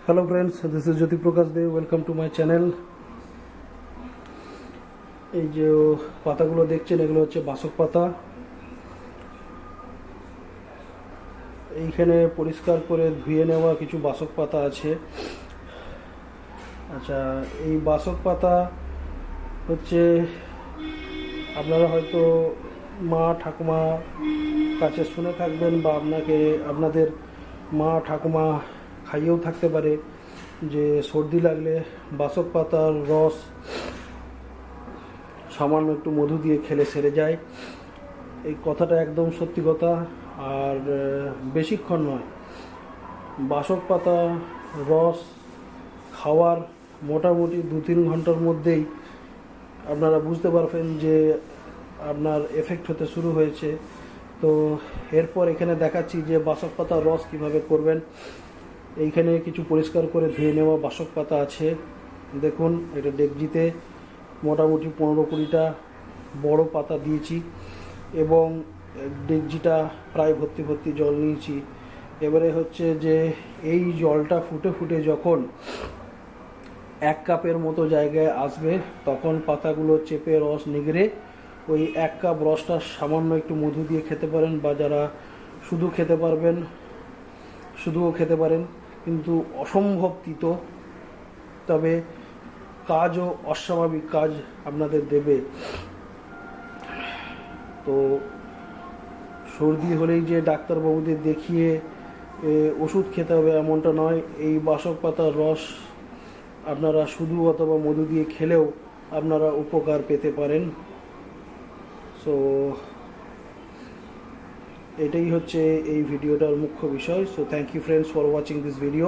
Hello friends, this is Jyoti Prakash Dev. Welcome to my channel. এই যে পাতাগুলো দেখছেন এগুলো হচ্ছে বাসক পাতা। এইখানে পরিষ্কার করে ধুয়ে নেওয়া কিছু বাসক পাতা আছে। আচ্ছা, এই বাসক পাতা হচ্ছে আপনারা হয়তো মা ঠাকুমা কাছে শুনে থাকবেন বা আপনাদের মা ঠাকুমা খাইয়েও থাকতে পারে যে সর্দি লাগলে বাসক পাতার রস সামান্য একটু মধু দিয়ে খেলে সেরে যায়। এই কথাটা একদম সত্যি কথা, আর বেশিক্ষণ নয়। বাসক পাতা রস খাওয়ার মোটামুটি 2-3 ঘন্টার মধ্যেই আপনারা বুঝতে পারবেন যে আপনার এফেক্ট হতে শুরু হয়েছে। তো এরপর এখানে দেখাচ্ছি যে বাসক পাতার রস কিভাবে করবেন। এইখানে কিছু পরিষ্কার করে ধুয়ে নেওয়া বাসক পাতা আছে। দেখুন, এটা ডেকজিতে মোটামুটি 15-20টা বড় পাতা দিয়েছি এবং ডেকজিটা প্রায় ভর্তি ভর্তি জল নিয়েছি। এবারে হচ্ছে যে এই জলটা ফুটে ফুটে যখন 1 কাপের মতো জায়গায় আসবে তখন পাতাগুলো চেপে রস নিগড়ে ওই 1 কাপ রসটা সামান্য একটু মধু দিয়ে খেতে পারেন, বা যারা শুধু খেতে পারবেন শুধুও খেতে পারেন, কিন্তু অসম্ভব তিতো, তবে কাজও অস্বাভাবিক কাজ আপনাদের দেবে। তো সর্দি হলেই যে ডাক্তারবাবুদের দেখিয়ে ওষুধ খেতে হবে এমনটা নয়। এই বাসক পাতার রস আপনারা শুধু অথবা মধু দিয়ে খেলেও আপনারা উপকার পেতে পারেন। সো এটাই হচ্ছে এই ভিডিওটার মুখ্য বিষয়। So thank you friends for watching this video.